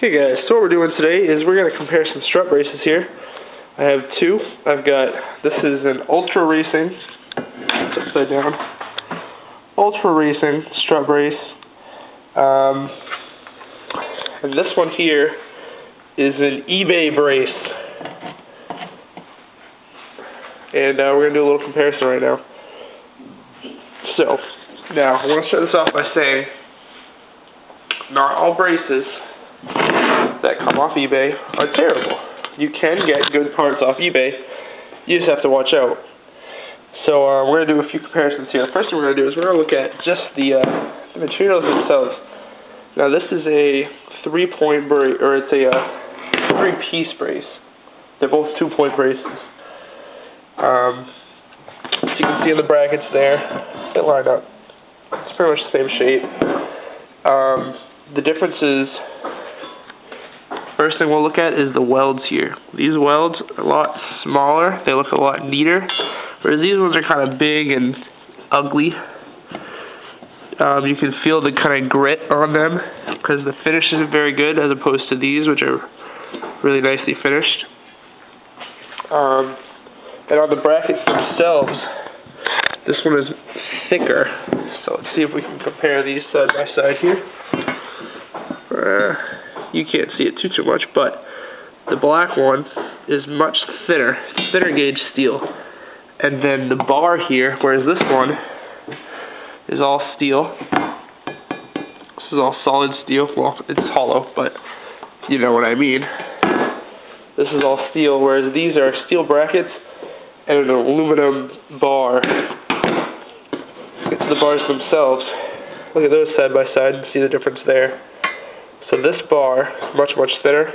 Okay guys, so what we're doing today is we're going to compare some strut braces here. I have two. This is an Ultra Racing, it's upside down, Ultra Racing strut brace. And this one here is an eBay brace. And we're going to do a little comparison right now. So, now, I want to start this off by saying, not all braces that come off eBay are terrible. You can get good parts off eBay, you just have to watch out. So we're going to do a few comparisons here. The first thing we're going to do is we're going to look at just the materials themselves. Now this is a 3-point brace, or it's a 3-piece brace. They're both 2-point braces. As you can see in the brackets there, they line up. It's pretty much the same shape. The difference is, first thing we'll look at is the welds here. These welds are a lot smaller, they look a lot neater, whereas these ones are kind of big and ugly. You can feel the kind of grit on them because the finish isn't very good as opposed to these, which are really nicely finished. And on the brackets themselves, this one is thicker. So let's see if we can compare these side by side here. You can't see it too much, but the black one is much thinner gauge steel. And then the bar here, whereas this one is all steel. This is all solid steel. Well, it's hollow, but you know what I mean. This is all steel, whereas these are steel brackets and an aluminum bar. Get to the bars themselves. Look at those side by side and see the difference there. So this bar is much thinner.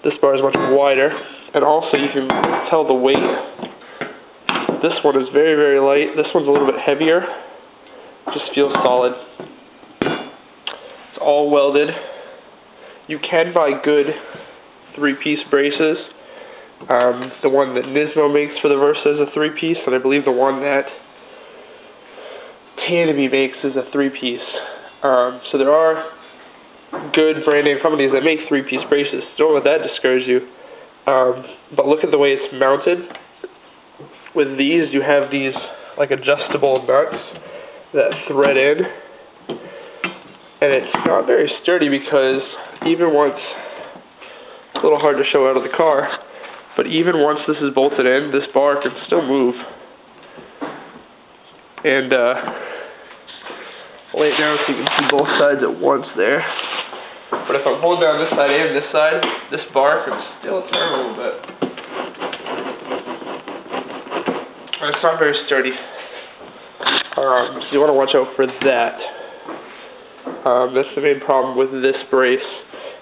This bar is much wider, and also you can tell the weight. This one is very light. This one's a little bit heavier. Just feels solid. It's all welded. You can buy good 3-piece braces. The one that Nismo makes for the Versa is a 3-piece, and I believe the one that Tanami makes is a 3-piece. So there are good brand name companies that make 3-piece braces. Don't let that discourage you. But look at the way it's mounted. With these, you have these like adjustable nuts that thread in, and it's not very sturdy because even once, it's a little hard to show out of the car, but even once this is bolted in, this bar can still move. And I'll lay it down so you can see both sides at once there. But if I'm holding down this side and this side, this bar can still turn a little bit. And it's not very sturdy. So you want to watch out for that. That's the main problem with this brace.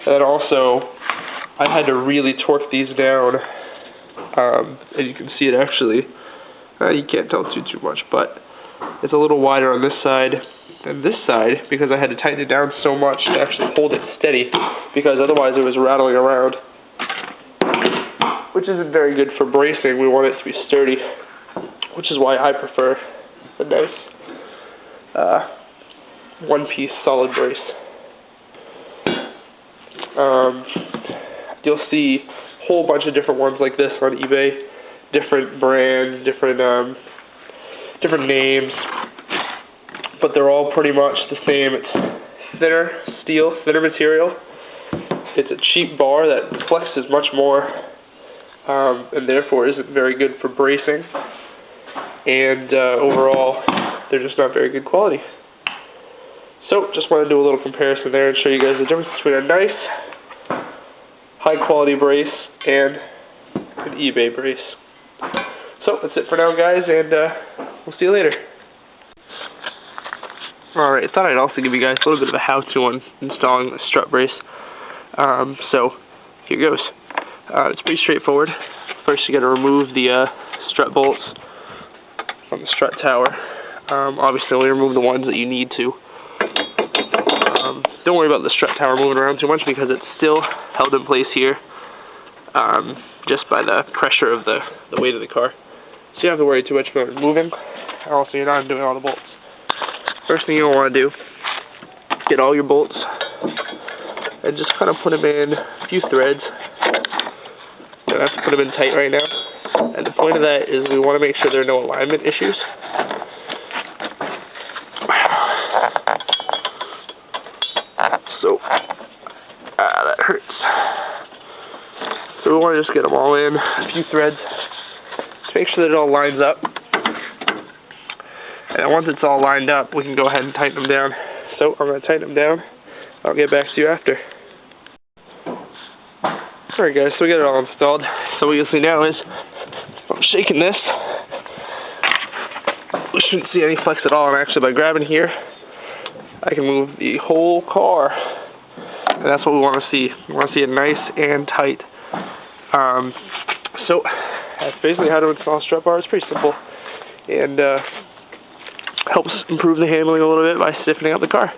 And then also, I had to really torque these down. And you can see it actually. You can't tell too much, but it's a little wider on this side than this side because I had to tighten it down so much to actually hold it steady, because otherwise it was rattling around, which isn't very good for bracing. We want it to be sturdy, which is why I prefer a nice 1-piece solid brace. You'll see a whole bunch of different ones like this on eBay, different brands, different names, but they're all pretty much the same. It's thinner steel, thinner material. It's a cheap bar that flexes much more, and therefore isn't very good for bracing. And overall, they're just not very good quality. So, just want to do a little comparison there and show you guys the difference between a nice, high-quality brace and an eBay brace. So, that's it for now, guys, and we'll see you later. Alright, I thought I'd also give you guys a little bit of a how-to on installing a strut brace. So, here goes. It's pretty straightforward. First, you got to remove the strut bolts on the strut tower. Obviously, only remove the ones that you need to. Don't worry about the strut tower moving around too much because it's still held in place here just by the pressure of the weight of the car. So you don't have to worry too much about it moving. Also, you're not doing all the bolts. First thing you'll want to do, get all your bolts and just kind of put them in a few threads. Don't have to put them in tight right now. And the point of that is we want to make sure there are no alignment issues. So, that hurts. So we want to just get them all in, a few threads. Just make sure that it all lines up. And once it's all lined up, we can go ahead and tighten them down. So I'm going to tighten them down. I'll get back to you after. Alright guys, so we got it all installed. So what you'll see now is, if I'm shaking this, we shouldn't see any flex at all. And actually by grabbing here, I can move the whole car. And that's what we want to see. We want to see it nice and tight. So that's basically how to install a strut bar. It's pretty simple. And helps improve the handling a little bit by stiffening up the car.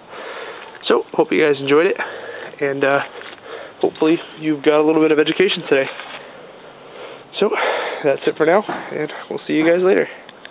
So, hope you guys enjoyed it, and hopefully you've got a little bit of education today. So, that's it for now, and we'll see you guys later.